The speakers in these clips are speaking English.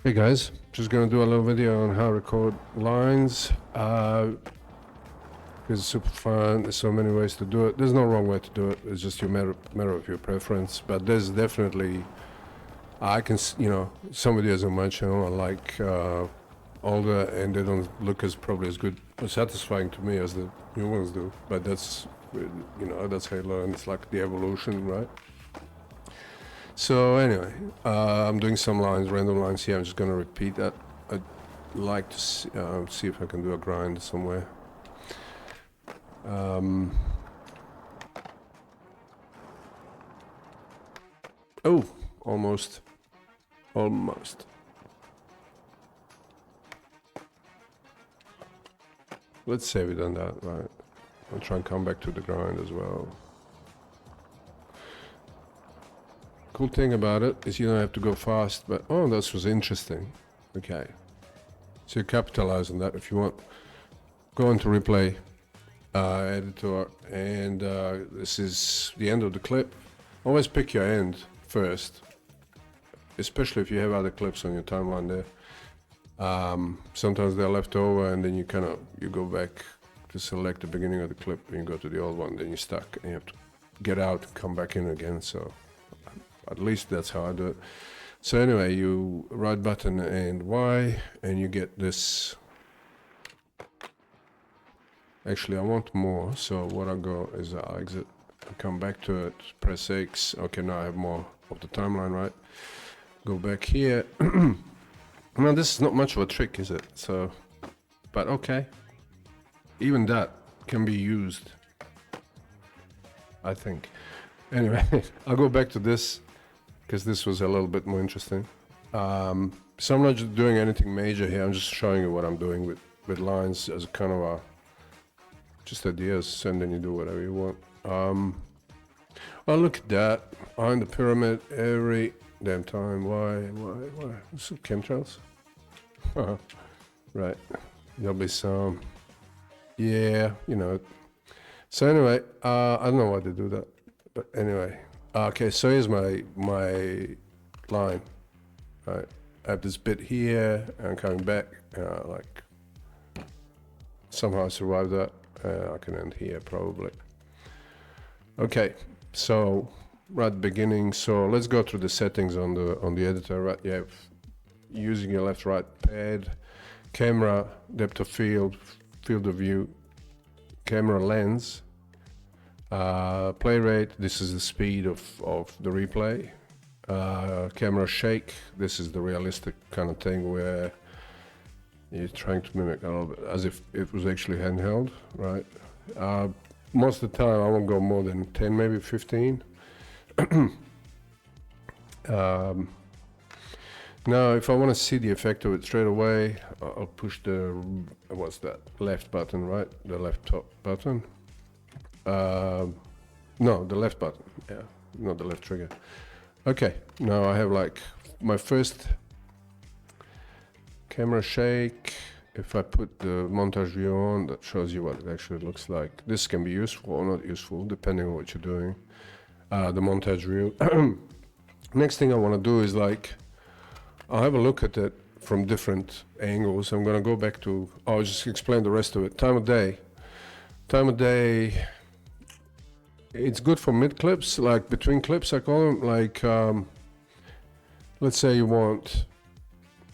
Hey guys, just gonna do a little video on how to record lines. It's super fun. There's so many ways to do it. There's no wrong way to do it. It's just your matter of your preference. But there's definitely, I can, some videos on my channel are like older and they don't look as probably as good or satisfying to me as the new ones do. But that's, that's Halo and it's like the evolution, right? So anyway, I'm doing some lines, random lines here. I'm just gonna repeat that. I'd like to see if I can do a grind somewhere. Oh, almost. Let's say we've done that, right? I'll try and come back to the grind as well. Cool thing about it is you don't have to go fast, but oh, this was interesting. Okay, so you capitalize on that if you want. Go into replay editor, and this is the end of the clip. Always pick your end first, especially if you have other clips on your timeline there. Sometimes they're left over, and then you go back to select the beginning of the clip, and you go to the old one. Then you're stuck, and you have to get out and come back in again. So at least that's how I do it. So anyway, you right button and Y, and you get this. Actually, I want more, so what I go is I exit, I come back to it, press X. Okay, now I have more of the timeline, right? Go back here. Now this is not much of a trick, is it? So, but okay. Even that can be used, I think. Anyway, I'll go back to this, because this was a little bit more interesting. So I'm not just doing anything major here, I'm just showing you what I'm doing with lines as a kind of a just ideas, and then you do whatever you want. Oh, look at that. On the pyramid every damn time. Why? Some chemtrails? Right. There'll be some. Yeah, So anyway, I don't know why they do that. But anyway. Okay, so here's my line. Right. I have this bit here, and I'm coming back. Like, somehow I survived that. I can end here probably. Okay, so right at the beginning. So let's go through the settings on the editor. Right, you have using your left-right pad, camera, depth of field, field of view, camera lens, play rate. This is the speed of the replay. Camera shake. This is the realistic kind of thing where you're trying to mimic a little bit as if it was actually handheld, right? Most of the time I won't go more than 10, maybe 15. Now if I want to see the effect of it straight away, I'll push the, what's that, left button, right? The left top button. No, the left button, yeah, not the left trigger. Okay, now I have like my first camera shake. If I put the montage view on, that shows you what it actually looks like. This can be useful or not useful, depending on what you're doing. The montage view. Next thing I want to do is I'll have a look at it from different angles. I'm going to go back to, I'll just explain the rest of it. Time of day. Time of day, it's good for mid clips, like between clips I call them. Let's say you want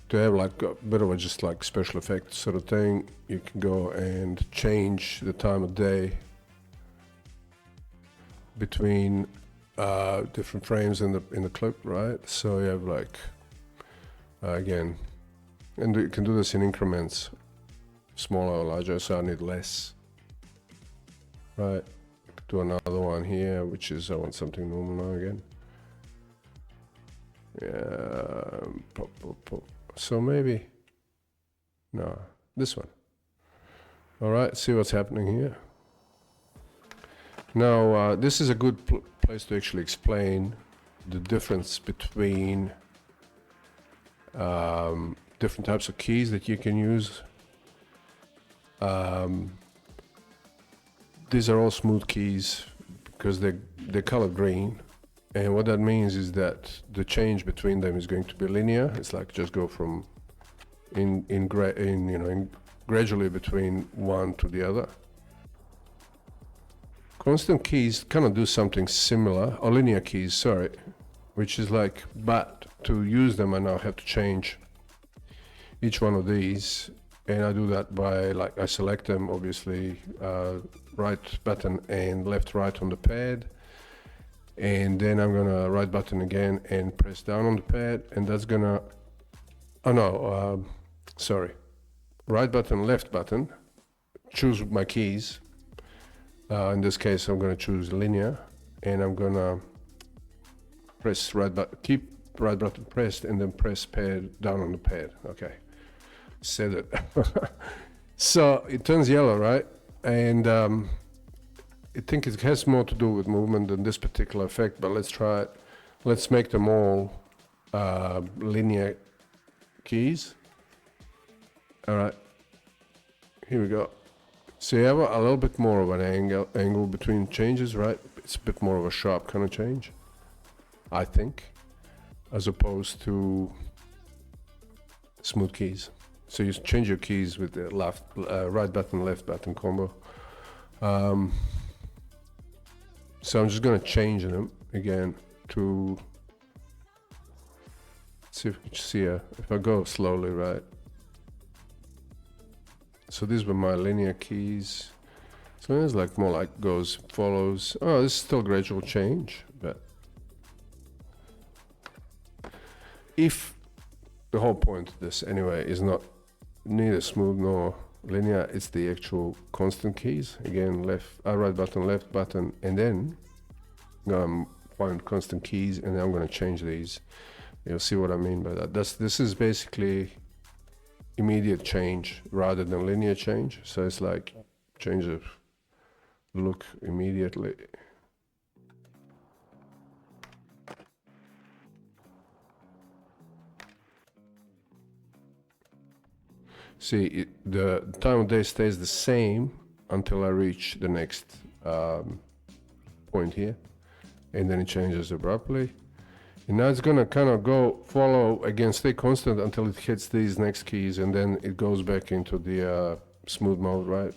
to have like a bit of a just like special effect sort of thing, you can go and change the time of day between different frames in the clip, right? So you have like again, and you can do this in increments, smaller or larger, so I need less, right? Do another one here, which is I want something normal now again. Yeah, pop. So maybe, no, this one. All right, see what's happening here. Now, this is a good place to actually explain the difference between different types of keys that you can use. These are all smooth keys because they're colored green. And what that means is that the change between them is going to be linear. It's like just go from gradually between one to the other. Constant keys kind of do something similar, or linear keys, sorry, which is like, but to use them I now have to change each one of these, and I do that by, like, I select them, obviously, right button and left right on the pad, and then I'm gonna right button again and press down on the pad, and that's gonna, sorry, right button, left button, choose my keys. In this case, I'm going to choose linear, and I'm going to press right button, keep right button pressed, and then press pad down on the pad. Okay, said it. So it turns yellow, right? And I think it has more to do with movement than this particular effect, but let's try it. Let's make them all linear keys. All right, here we go. So you have a little bit more of an angle between changes, right? It's a bit more of a sharp kind of change, I think, as opposed to smooth keys. So you change your keys with the right button, left button combo. So I'm just gonna change them again to, see if you can see if I go slowly, right? So these were my linear keys. So it's like more like goes, follows. Oh, this is still gradual change, but if the whole point of this anyway is not neither smooth nor linear, it's the actual constant keys. Again, right button, left button, and then I'm gonna find constant keys, and then I'm gonna change these. You'll see what I mean by that. This is basically immediate change rather than linear change. So it's like change of look immediately. See, the time of day stays the same until I reach the next point here, and then it changes abruptly. And now it's gonna kind of follow again, stay constant until it hits these next keys, and then it goes back into the smooth mode, right?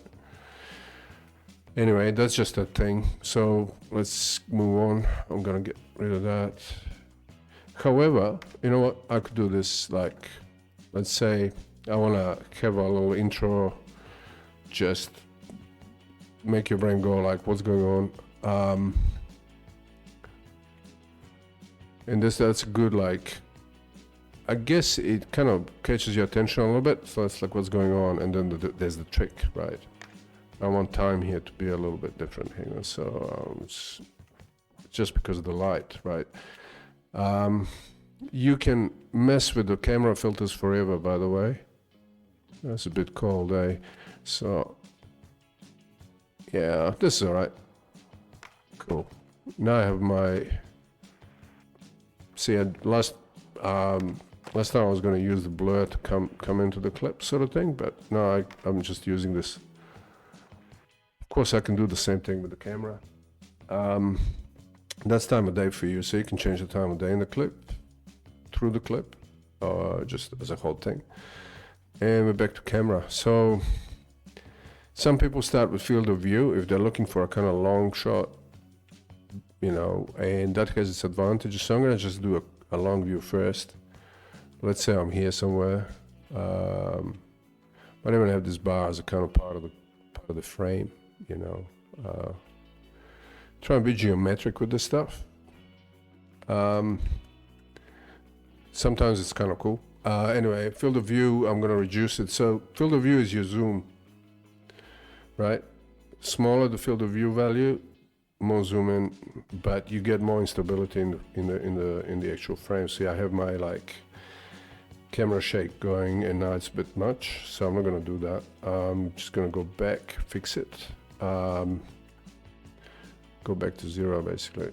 Anyway, that's just a thing. So let's move on. I'm gonna get rid of that. However, you know what? I could do this, like, let's say I wanna have a little intro, just make your brain go like, what's going on? And that's good, like, I guess it kind of catches your attention a little bit, so it's like what's going on, and then there's the trick, right? I want time here to be a little bit different, you know, so it's just because of the light, right? You can mess with the camera filters forever, by the way. That's a bit cold, eh? So, yeah, this is all right. Cool. Now I have my... See, last time I was going to use the blur to come into the clip sort of thing, but no, I'm just using this. Of course, I can do the same thing with the camera. That's time of day for you, so you can change the time of day in the clip, through the clip, or just as a whole thing. And we're back to camera. So some people start with field of view if they're looking for a kind of long shot, you know, and that has its advantages. So I'm gonna just do a long view first. Let's say I'm here somewhere. I don't even have this bar as a kind of part of the frame, you know. Try and be geometric with this stuff. Sometimes it's kind of cool. Anyway, field of view, I'm gonna reduce it. So field of view is your zoom, right? Smaller the field of view value, more zoom in, but you get more instability in the actual frame. See, I have my like camera shake going, and now it's a bit much, so I'm not gonna do that. I'm just gonna go back, fix it, go back to 0 basically,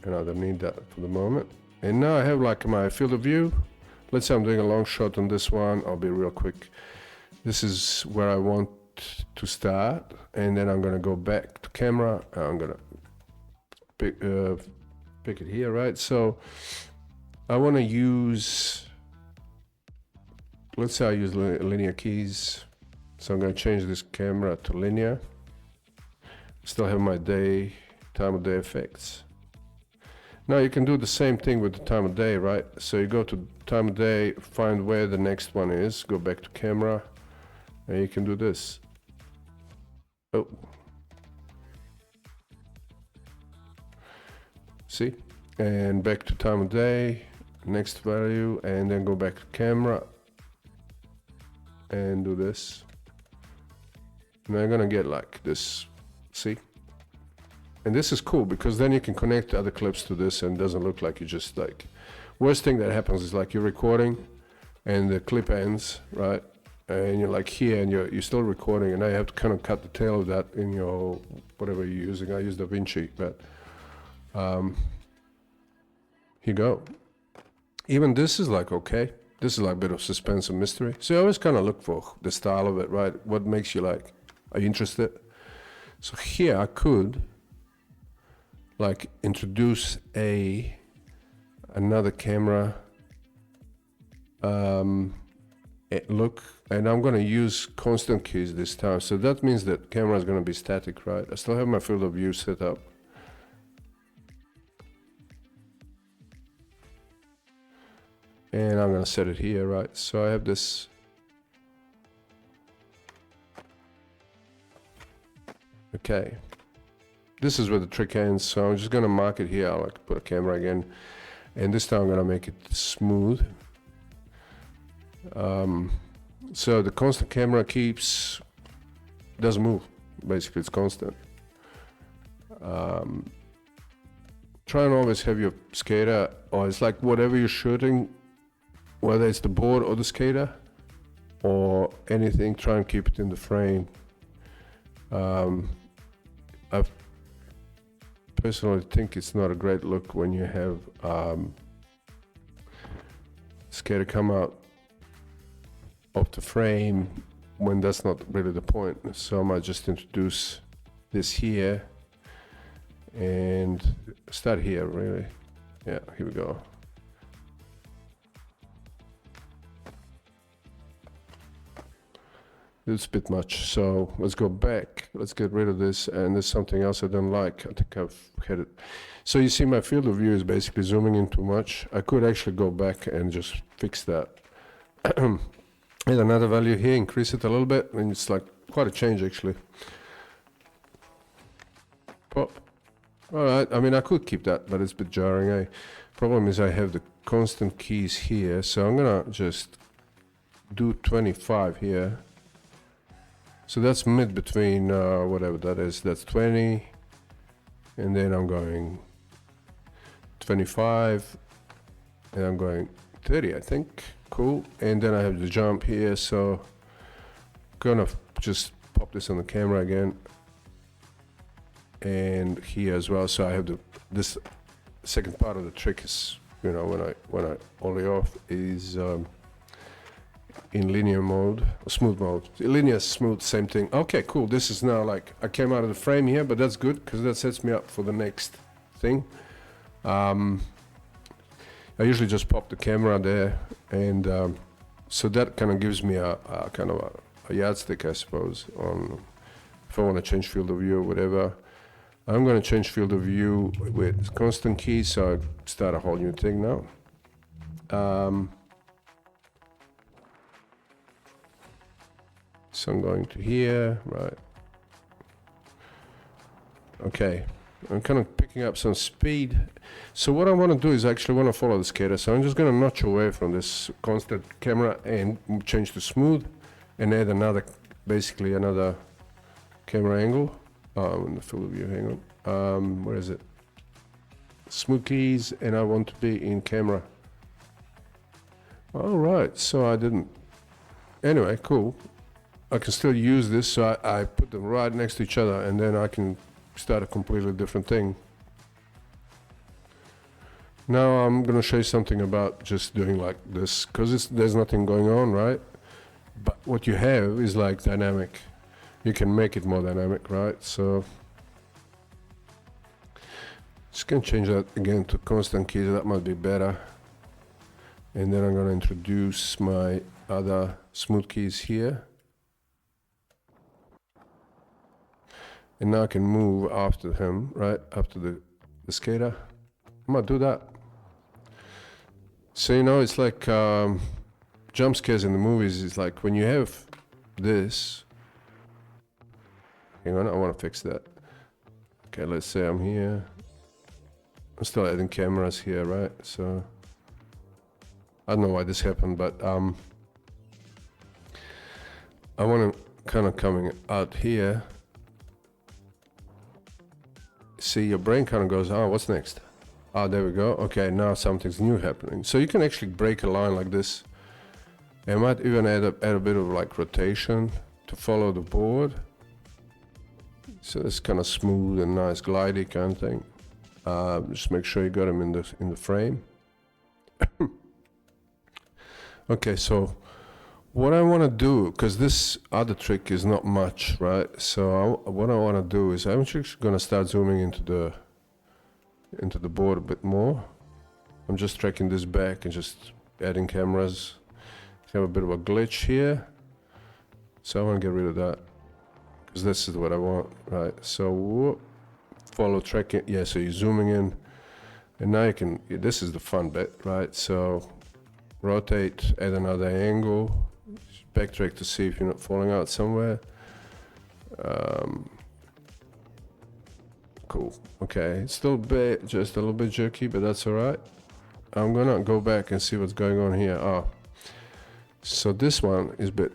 and I don't need that for the moment. And now I have like my field of view. Let's say I'm doing a long shot on this one. I'll be real quick. This is where I want to start, and then I'm gonna go back to camera. I'm gonna pick it here, right? So I want to use, let's say I use linear keys. So I'm going to change this camera to linear. Still have my day, time of day effects. Now you can do the same thing with the time of day, right? So you go to time of day, find where the next one is, go back to camera, and you can do this. Oh. See? And back to time of day, next value, and then go back to camera and do this. Now you're gonna get like this, see? And this is cool because then you can connect other clips to this and it doesn't look like you just like, worst thing that happens is like you're recording and the clip ends, right? And you're like here and you're still recording and now you have to kind of cut the tail of that in your, whatever you're using. I use DaVinci, but here you go. Even this is like, okay, this is like a bit of suspense and mystery. So you always kind of look for the style of it, right? What makes you like, are you interested? So here I could like introduce another camera look, and I'm gonna use constant keys this time. So that means that camera is gonna be static, right? I still have my field of view set up. And I'm gonna set it here, right? So I have this. Okay. This is where the trick ends, so I'm just gonna mark it here. I'll like put a camera again, and this time I'm gonna make it smooth. So the constant camera doesn't move. Basically, it's constant. Try and always have your skater, or it's like whatever you're shooting, whether it's the board or the skater, or anything. Try and keep it in the frame. I personally think it's not a great look when you have skater come out of the frame when that's not really the point. So I might just introduce this here and start here, really. Yeah, here we go. It's a bit much, so let's go back. Let's get rid of this, and there's something else I don't like. I think I've had it. So you see my field of view is basically zooming in too much. I could actually go back and just fix that. Add another value here, increase it a little bit, and it's like quite a change actually. Pop. All right, I mean I could keep that, but it's a bit jarring, eh? Problem is I have the constant keys here, so I'm gonna just do 25 here. So that's mid between whatever that is, that's 20, and then I'm going 25, and I'm going 30, I think. Cool. And then I have the jump here, so gonna just pop this on the camera again, and here as well. So I have this second part of the trick is, you know, when I ollie off is in linear mode, or smooth mode. Linear, smooth, same thing. Okay, cool. This is now like, I came out of the frame here, but that's good because that sets me up for the next thing. I usually just pop the camera there, and so that kind of gives me a kind of a yardstick, I suppose, on if I want to change field of view or whatever. I'm going to change field of view with constant key, so I start a whole new thing now. So I'm going to here, right? Okay, I'm kind of picking up some speed. So what I want to do is actually want to follow the skater. So I'm just going to notch away from this constant camera and change to smooth, and add another, basically another camera angle. In the field of view, hang on. Where is it? Smooth keys, and I want to be in camera. All right, so I didn't. Anyway, cool. I can still use this, so I put them right next to each other, and then I can start a completely different thing. Now I'm gonna show you something about just doing like this, because there's nothing going on, right? But what you have is like dynamic. You can make it more dynamic, right? So Just gonna change that again to constant keys, that might be better. And then I'm gonna introduce my other smooth keys here. And now I can move after him, right? After the skater. I'm gonna do that. So, you know, it's like jump scares in the movies. It's like when you have this. Hang on, I wanna fix that. Okay, let's say I'm here. I'm still adding cameras here, right? So, I don't know why this happened, but I want to kind of coming out here. See, your brain kind of goes, oh, what's next? Oh, there we go. Okay, now something's new happening. So you can actually break a line like this. And might even add a bit of like rotation to follow the board. So it's kind of smooth and nice, glidey kind of thing. Just make sure you got them in the frame. Okay, so what I want to do, because this other trick is not much, right? So what I want to do is I'm actually going to start zooming into the board a bit more. I'm just tracking this back and just adding cameras. I have a bit of a glitch here, so I want to get rid of that because this is what I want, right? So whoop, follow tracking. Yeah, so you're zooming in, and now you can. This is the fun bit, right? So rotate, add another angle, backtrack to see if you're not falling out somewhere. Cool. Okay, it's still just a little bit jerky, but that's all right. I'm gonna go back and see what's going on here. So this one is a bit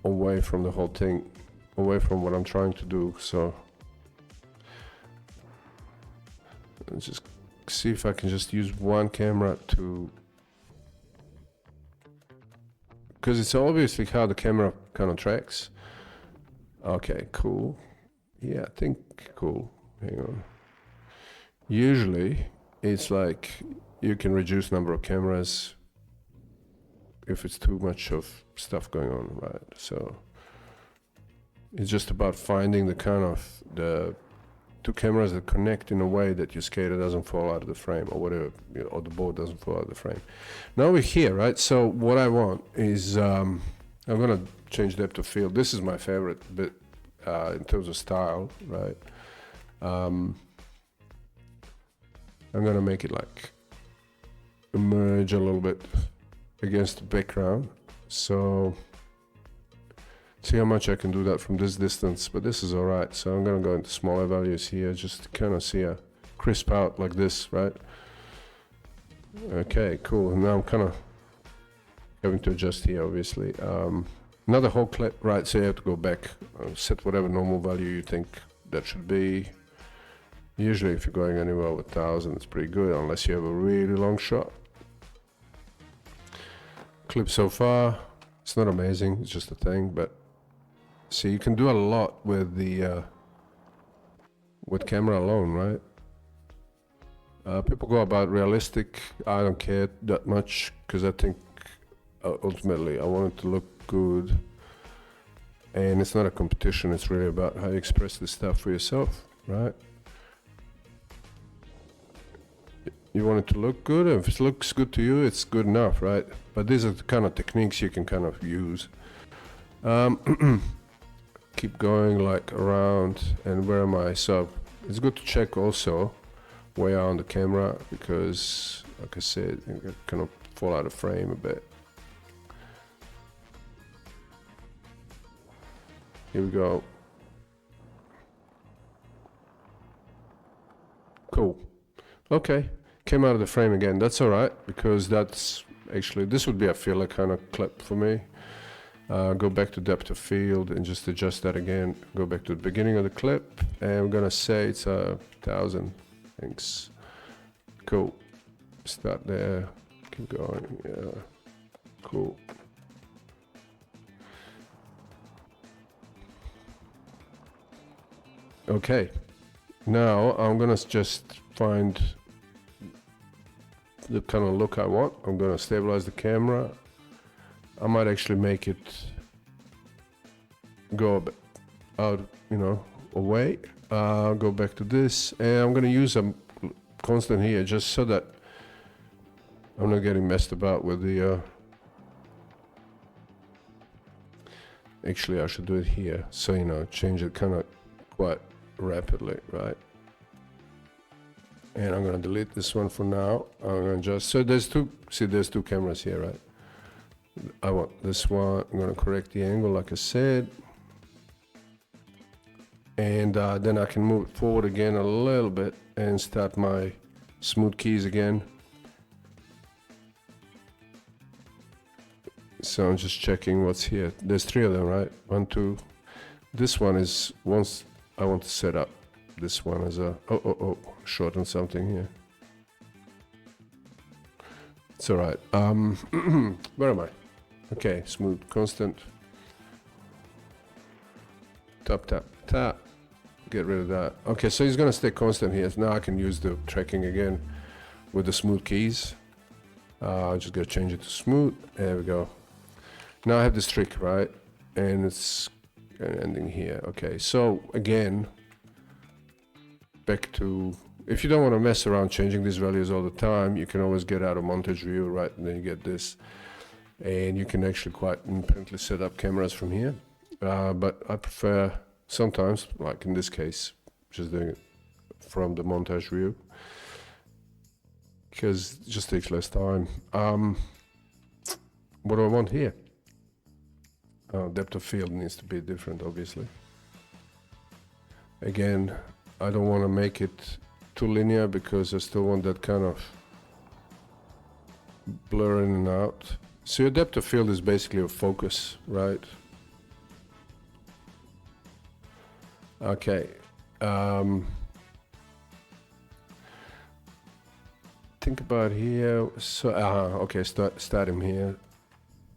away from the whole thing, away from what I'm trying to do. So let's just see if I can just use one camera to, because it's obviously how the camera kind of tracks. Okay, cool. Yeah, I think cool. Hang on. Usually it's like you can reduce number of cameras if it's too much of stuff going on, right? So it's just about finding the kind of the two cameras that connect in a way that your skater doesn't fall out of the frame or whatever, or the board doesn't fall out of the frame. Now we're here, right? So what I want is I'm gonna change depth of field. This is my favorite bit in terms of style, right? I'm gonna make it like emerge a little bit against the background. So see how much I can do that from this distance, but this is all right. So I'm gonna go into smaller values here, just to kind of see a crisp out like this, right? Okay, cool. And now I'm kind of having to adjust here, obviously. Another whole clip, right? So you have to go back, set whatever normal value you think that should be. Usually if you're going anywhere with 1000, it's pretty good, unless you have a really long shot. Clip so far, it's not amazing, it's just a thing, but see, you can do a lot with the with camera alone, right? People go about realistic. I don't care that much because I think ultimately I want it to look good, and it's not a competition. It's really about how you express this stuff for yourself, right? You want it to look good, and if it looks good to you, it's good enough, right? But these are the kind of techniques you can kind of use. Keep going like around, and where am I? So it's good to check also where you are on the camera, because like I said, you kind of fall out of frame a bit. Here we go. Cool. Okay. Came out of the frame again. That's all right, because that's actually, this would be a filler kind of clip for me. Go back to depth of field and just adjust that again. Go back to the beginning of the clip, and I'm gonna say it's 1000. Thanks. Cool. Start there. Keep going. Yeah. Cool. Okay. Now I'm gonna just find the kind of look I want. I'm gonna stabilize the camera. I might actually make it go a bit out, you know, away. Go back to this, and I'm gonna use a constant here just so that I'm not getting messed about with the actually I should do it here, so you know, change it kind of quite rapidly, right? And I'm gonna delete this one for now. I'm gonna just, so there's two cameras here, right? I want this one. I'm gonna correct the angle like I said, and then I can move it forward again a little bit and start my smooth keys again. So I'm just checking what's here. There's 3 of them, right? 1, 2. This one is, once I want to set up this one as a, shorten something here. It's all right. Where am I? Okay, smooth, constant. Tap, tap, tap. Get rid of that. Okay, so he's gonna stay constant here. Now I can use the tracking again with the smooth keys. I'm just gonna change it to smooth. There we go. Now I have this trick, right? And it's ending here. Okay, so again, back to, if you don't want to mess around changing these values all the time, you can always get out of montage view, right? And then you get this. And you can actually quite independently set up cameras from here. But I prefer sometimes, like in this case, just doing it from the montage view, because it just takes less time. What do I want here? Depth of field needs to be different, obviously. Again, I don't want to make it too linear because I still want that kind of blur in and out. So your depth of field is basically a focus, right? Okay. Think about here. So, okay, start him here.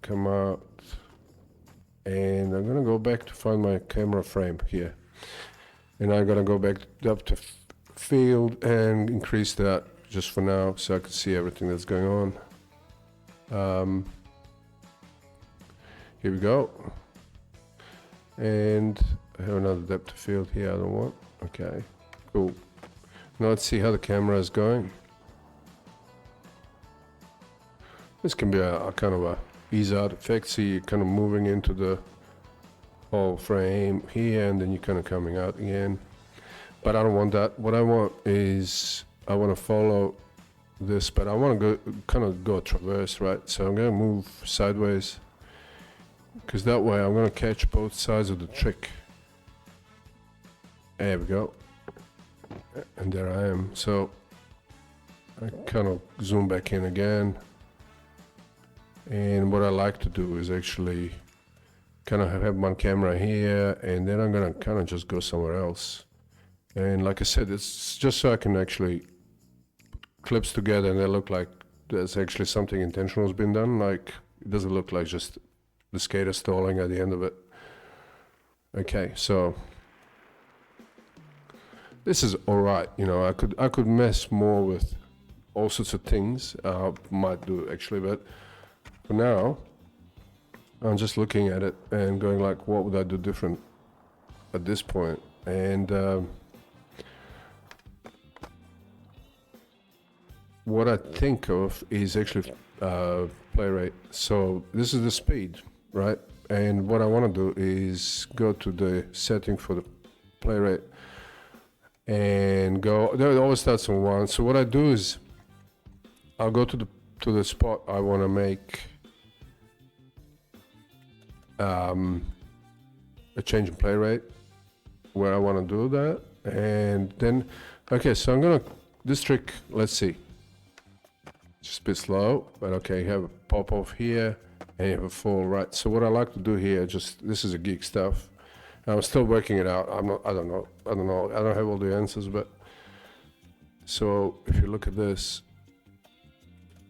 Come out. And I'm gonna go back to find my camera frame here. And I'm gonna go back up to field and increase that just for now so I can see everything that's going on. Here we go. And I have another depth of field here I don't want. Okay, cool. Now let's see how the camera is going. This can be a kind of a ease out effect. See, you're kind of moving into the whole frame here and then you're kind of coming out again. But I don't want that. What I want is, I want to follow this, but I want to go traverse, right? So I'm going to move sideways, because that way I'm going to catch both sides of the trick. There we go. And there I am. So I kind of zoom back in again. And what I like to do is actually kind of have one camera here, and then I'm going to kind of just go somewhere else. And like I said, it's just so I can actually put clips together and they look like there's actually something intentional has been done. Like, it doesn't look like just the skater stalling at the end of it. Okay, so this is all right. You know, I could mess more with all sorts of things. Might do actually, but for now, I'm just looking at it and going like, what would I do different at this point? And what I think of is actually play rate. So this is the speed, right? And what I want to do is go to the setting for the play rate and go, there it always starts on 1. So what I do is I'll go to the spot I want to make a change in play rate where I want to do that. And then, okay, so I'm gonna, this trick, let's see, just a bit slow, but okay, you have a pop off here and you have a fall, right? So what I like to do here, just, this is a geek stuff. I'm still working it out. I don't know. I don't have all the answers, but so if you look at this,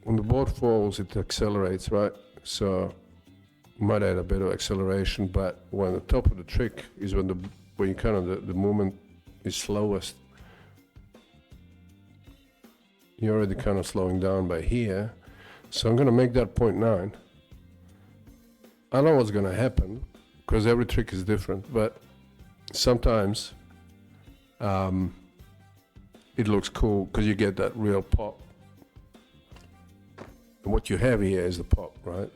when the board falls, it accelerates, right? So might add a bit of acceleration, but when the top of the trick is when you kind of the movement is slowest, you're already kind of slowing down by here. So I'm going to make that 0.9. I don't know what's going to happen because every trick is different, but sometimes it looks cool because you get that real pop. And what you have here is the pop, right?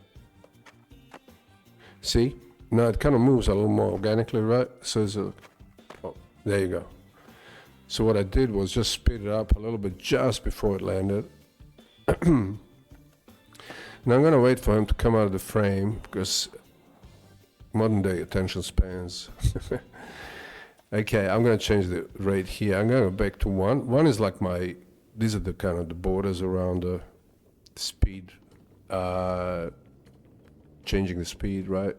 See? Now it kind of moves a little more organically, right? So it's a, oh, there you go. So what I did was just speed it up a little bit just before it landed. Now I'm gonna wait for him to come out of the frame because modern day attention spans. Okay, I'm gonna change the rate here. I'm gonna go back to 1. 1 is like my, these are the kind of the borders around the speed, changing the speed, right?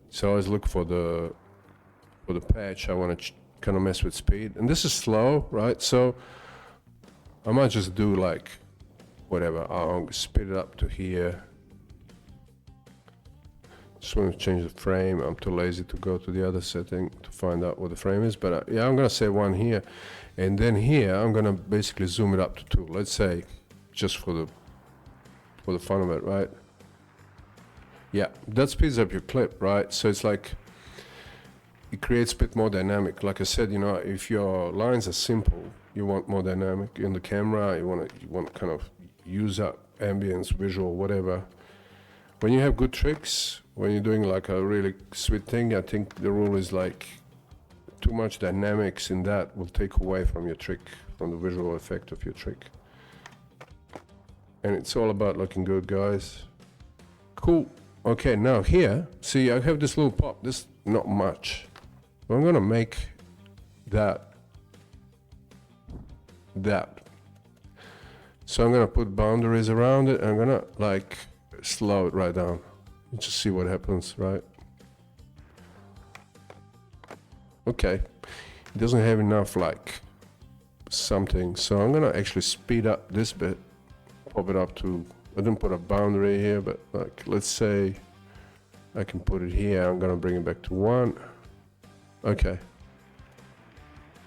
So I always look for the patch. I want to kind of mess with speed, and this is slow, right? So I might just do like whatever. I'll speed it up to here. Just want to change the frame. I'm too lazy to go to the other setting to find out what the frame is, but yeah, I'm gonna say 1 here, and then here I'm gonna basically zoom it up to 2. Let's say, just for the fun of it, right? Yeah, that speeds up your clip, right? So it's like, it creates a bit more dynamic. Like I said, you know, if your lines are simple, you want more dynamic in the camera. You want to kind of use up ambience, visual, whatever. When you have good tricks, when you're doing like a really sweet thing, I think the rule is like, too much dynamics in that will take away from your trick, from the visual effect of your trick. And it's all about looking good, guys. Cool. Okay, now here, see, I have this little pop. This not much. But I'm gonna make that. So I'm gonna put boundaries around it. And I'm gonna like slow it right down. Just see what happens, right? Okay, it doesn't have enough like something. So I'm gonna actually speed up this bit. Pop it up to, I didn't put a boundary here, but like, let's say I can put it here. I'm gonna bring it back to 1. Okay.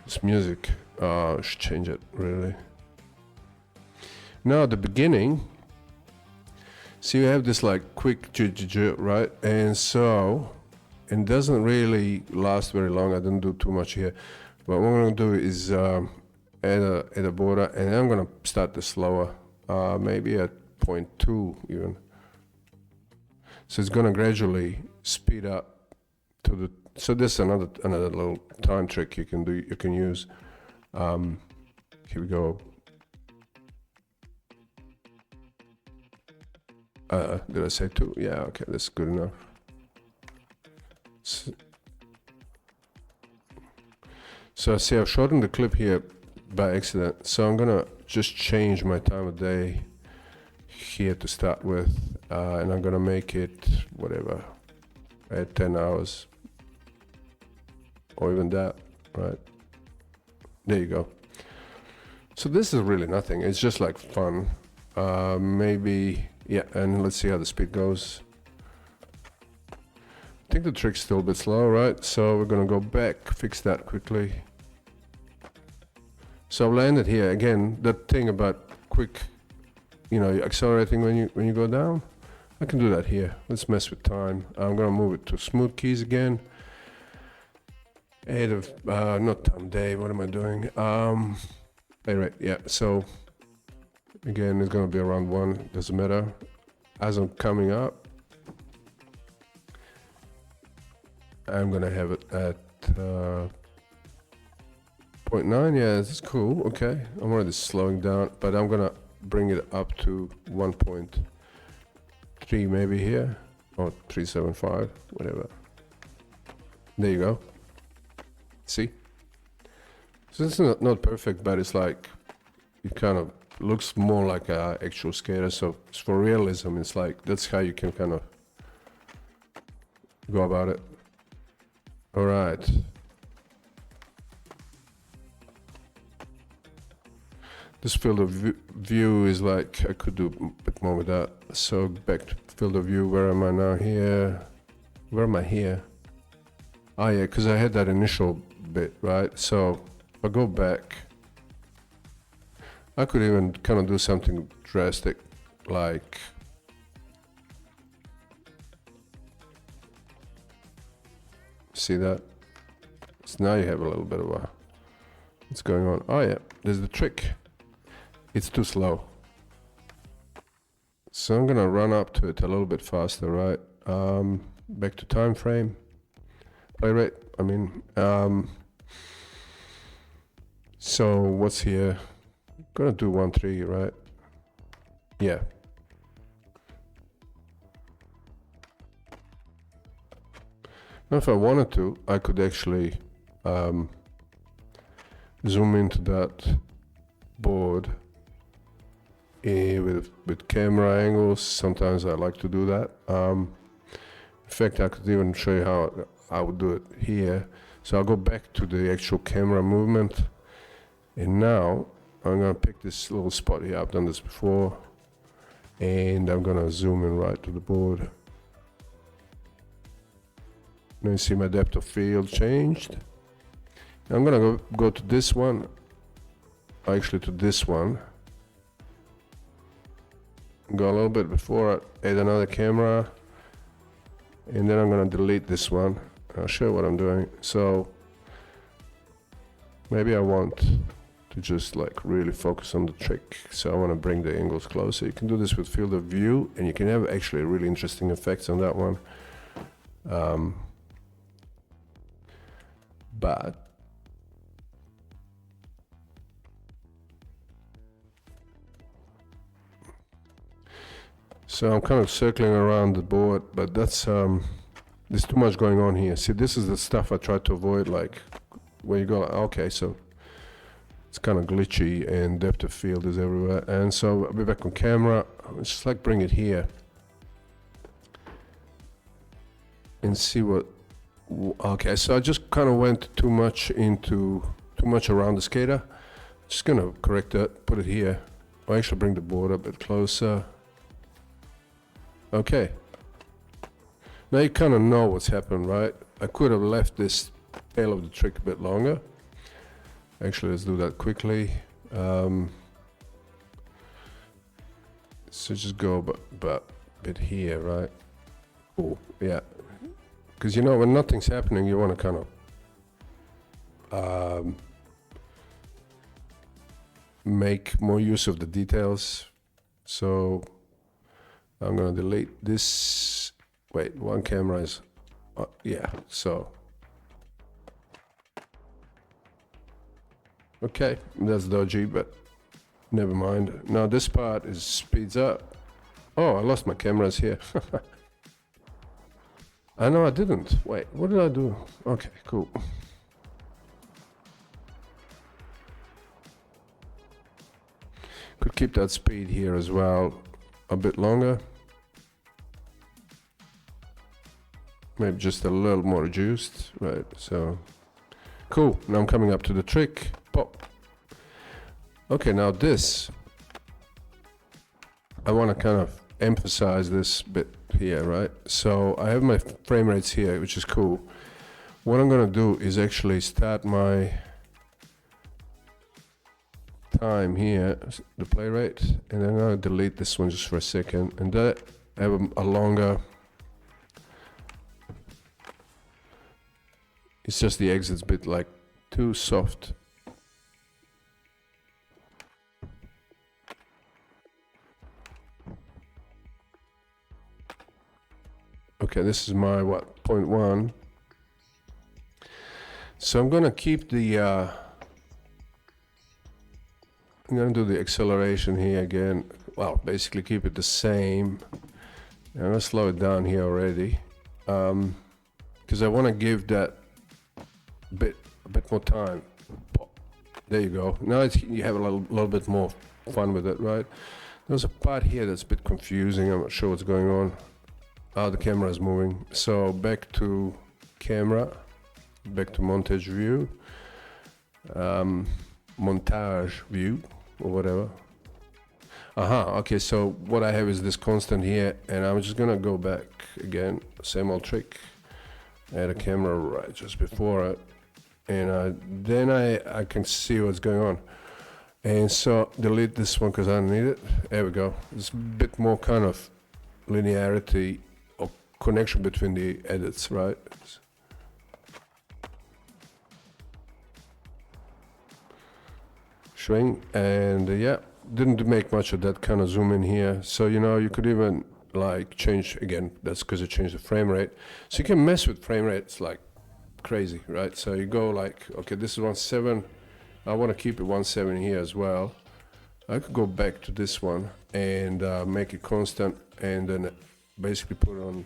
This music, I should change it, really. Now at the beginning, see, you have this like quick right? And so, it doesn't really last very long. I didn't do too much here. But what I'm gonna do is add a border, and I'm gonna start this slower. Maybe at 0.2 even. So it's gonna gradually speed up to the. So this is another little time trick you can do. You can use. Here we go. Did I say 2? Yeah. Okay, that's good enough. So see, I've shortened the clip here by accident. So I'm gonna just change my time of day here to start with, and I'm gonna make it whatever at 10 hours or even that, right? There you go. So this is really nothing. It's just like fun. Maybe, yeah, and let's see how the speed goes. I think the trick's still a bit slow, right? So we're gonna go back, fix that quickly. So I've landed here again. That thing about quick, you know, accelerating when you go down. I can do that here. Let's mess with time. I'm gonna move it to smooth keys again. Not time day. What am I doing? Right. Yeah. So again, it's gonna be around 1. Doesn't matter. As I'm coming up, I'm gonna have it at 0.9. Yeah, this is cool. Okay, I'm already slowing down, but I'm gonna bring it up to 1.3 maybe here, or 375, whatever. There you go. See? So it's not perfect, but it's like, it kind of looks more like a actual skater. So it's for realism, it's like, that's how you can kind of go about it. All right. This field of view is like, I could do a bit more with that. So back to field of view, where am I now here? Where am I here? Oh yeah, because I had that initial bit, right? So if I go back, I could even kind of do something drastic, like, see that? So now you have a little bit of a What's going on? Oh yeah, there's the trick. It's too slow. So I'm gonna run up to it a little bit faster, right? Back to time frame. Play rate, I mean. So what's here? Gonna do 1.3, right? Yeah. Now if I wanted to, I could actually zoom into that board with camera angles. Sometimes I like to do that. In fact, I could even show you how I would do it here. So I'll go back to the actual camera movement, and now I'm gonna pick this little spot here. I've done this before, and I'm gonna zoom in right to the board. Now you see my depth of field changed. I'm gonna go to this one, actually to this one. Go a little bit before I add another camera, and then I'm gonna delete this one. I'll show you what I'm doing. So maybe I want to just like really focus on the trick. So I want to bring the angles closer. You can do this with field of view, and you can have actually really interesting effects on that one. But so I'm kind of circling around the board, but that's there's too much going on here. See, this is the stuff I try to avoid, like where you go, okay, so it's kind of glitchy and depth of field is everywhere. And so I'll be back on camera. Let's just like bring it here and see what. Okay, so I just kind of went too much around the skater. Just gonna correct that, put it here. I'll actually bring the board a bit closer. Okay. Now you kind of know what's happened, right? I could have left this tail of the trick a bit longer. Actually, let's do that quickly. So just go about a bit here, right? Oh, yeah. Because you know, when nothing's happening, you want to kind of make more use of the details. So I'm gonna delete this. Wait, one camera is, yeah, so. Okay, that's dodgy, but never mind. Now this part is speeds up. Oh, I lost my cameras here. I know I didn't. Wait, what did I do? Okay, cool. Could keep that speed here as well a bit longer. Maybe just a little more reduced, right? So, cool. Now I'm coming up to the trick. Pop. Okay, now this, I want to kind of emphasize this bit here, right? So I have my frame rates here, which is cool. What I'm gonna do is actually start my time here, the play rate, and then I'm gonna delete this one just for a second, and that I have a longer. It's just the exit's a bit like too soft. Okay, this is my what, 0.1. So I'm gonna keep the I'm gonna do the acceleration here again. Well, basically keep it the same. I'm gonna slow it down here already, because I want to give that a bit more time. There you go. Now you have a little bit more fun with it, right? There's a part here that's a bit confusing. I'm not sure what's going on. Oh, the camera is moving. So back to camera, back to montage view, montage view, or whatever. Okay, so what I have is this constant here, and I'm just gonna go back again, same old trick, add a camera right just before it, and then I can see what's going on. And so delete this one because I don't need it. There we go. There's a bit more kind of linearity or connection between the edits, right? swing, and yeah, didn't make much of that kind of zoom in here. So you know, you could even like change again. That's because I changed the frame rate. So you can mess with frame rates like crazy, right? So you go like, okay, this is 1.7. I want to keep it 1.7 here as well. I could go back to this one and make it constant, and then basically put it on.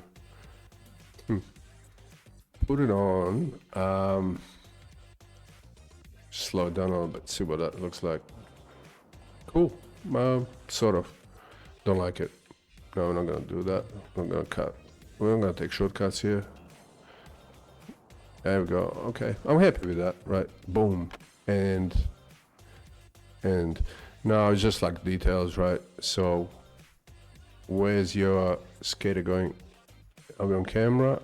Slow it down a little bit, see what that looks like. Cool. Sort of. Don't like it. No, we're not gonna do that. We're gonna cut. We're not gonna take shortcuts here. There we go. Okay, I'm happy with that. Right. Boom. And now it's just like details, right? So where's your skater going? Are we on camera?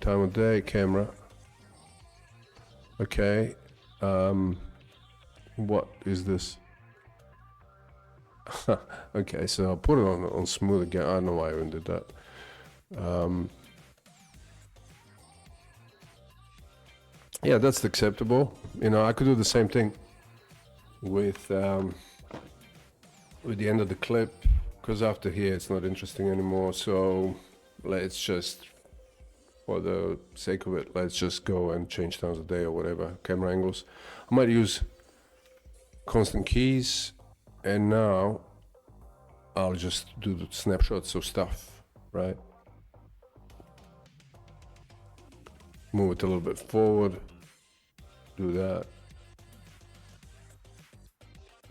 Time of day, camera. Okay. What is this? Okay, so I'll put it on smooth again. I don't know why I even did that. Yeah, that's acceptable. You know, I could do the same thing with the end of the clip, because after here it's not interesting anymore. So let's just, for the sake of it, let's just go and change times of day or whatever, camera angles. I might use constant keys, and now I'll just do the snapshots of stuff, right? Move it a little bit forward, do that.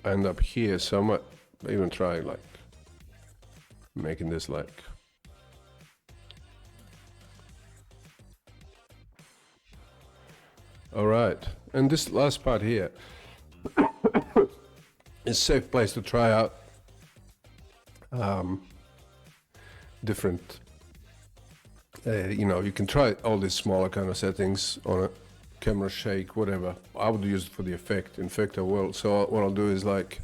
End up here, so I might even try like making this like all right. And this last part here is a safe place to try out different you know, you can try all these smaller kind of settings on a camera shake, whatever. I would use it for the effect. In fact, I will. So what I'll do is like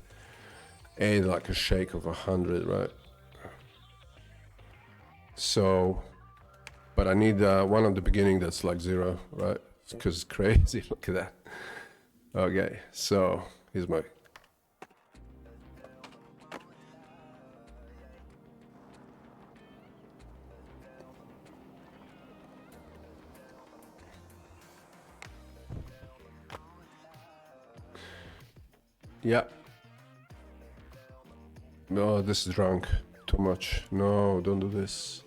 add like a shake of 100, right? So, but I need one at the beginning that's like 0, right? Because it's crazy. Look at that. Okay, so here's my. Yeah. No, this is drunk. Too much. No, don't do this.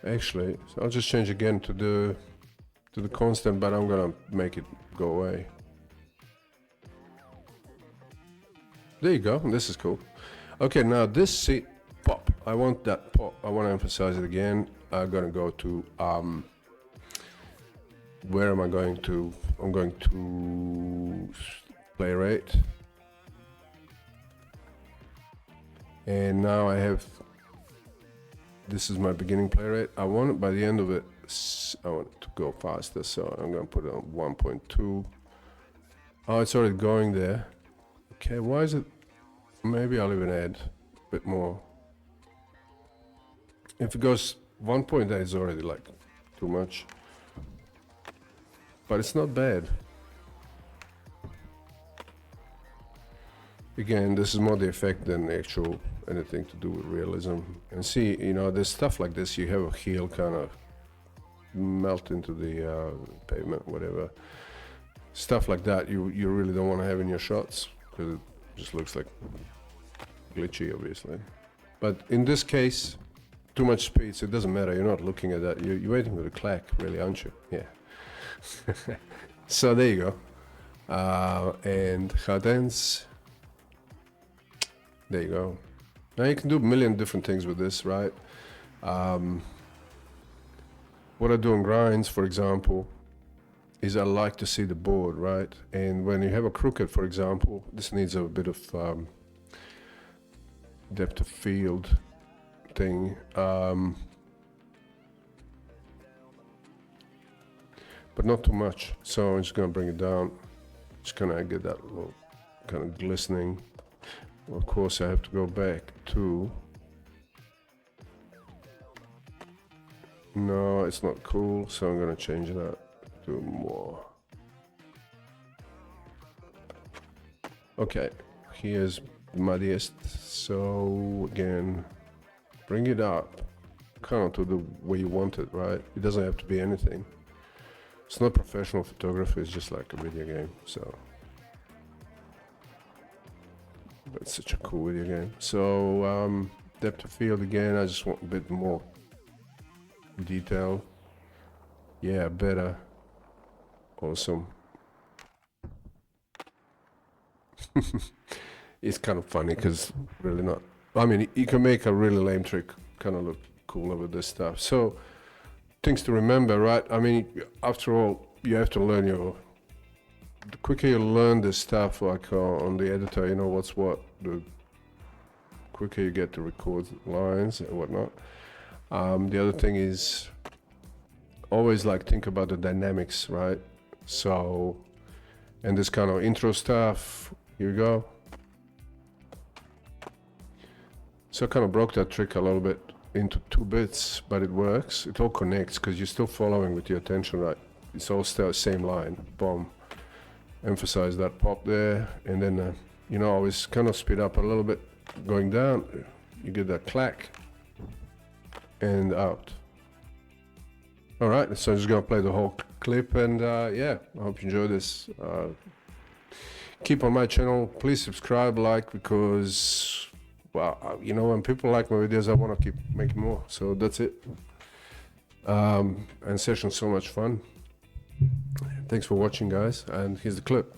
Actually, so I'll just change again to the constant, but I'm gonna make it go away. There you go. This is cool. Okay, now this seat pop. I want that pop. I want to emphasize it again. I'm gonna go to where am I going to? I'm going to play rate. And now I have, this is my beginning play rate. I want it by the end of it, I want it to go faster, so I'm gonna put it on 1.2. Oh, it's already going there. Okay, why is it, maybe I'll even add a bit more. If it goes 1.8, it's already like too much. But it's not bad. Again, this is more the effect than the actual anything to do with realism. And see, you know, there's stuff like this, you have a heel kind of melt into the pavement, whatever. Stuff like that you really don't want to have in your shots, because it just looks like glitchy, obviously. But in this case, too much speed, so it doesn't matter, you're not looking at that, you're waiting for the clack, really, aren't you? Yeah. So there you go. And cadence. There you go. Now you can do a million different things with this, right? What I do on grinds, for example, is I like to see the board, right? And when you have a crooked, for example, this needs a bit of depth of field thing. But not too much. So I'm just gonna bring it down. Just gonna get that little kind of glistening. Of course, I have to go back to. No, it's not cool, so I'm gonna change that to more. Okay, here's muddiest. So again, bring it up kind of to the way you want it, right? It doesn't have to be anything. It's not professional photography, it's just like a video game. So that's such a cool video game. So depth of field again, I just want a bit more detail. Yeah, better. Awesome. It's kind of funny because really not. I mean, you can make a really lame trick kind of look cooler with this stuff. So things to remember, right? I mean, after all, you have to learn the quicker you learn this stuff, like on the editor, you know what's what, the quicker you get to record lines and whatnot. The other thing is always like think about the dynamics, right? So, and this kind of intro stuff, here we go. So I kind of broke that trick a little bit into 2 bits, but it works. It all connects because you're still following with your attention, right? It's all still the same line, boom. Emphasize that pop there, and then, you know, always kind of speed up a little bit going down. You get that clack and out. All right, so I'm just gonna play the whole clip, and yeah, I hope you enjoy this. Keep on my channel, please subscribe, like, because, well, you know, when people like my videos, I want to keep making more. So that's it. And session's so much fun. Thanks for watching, guys, and here's the clip.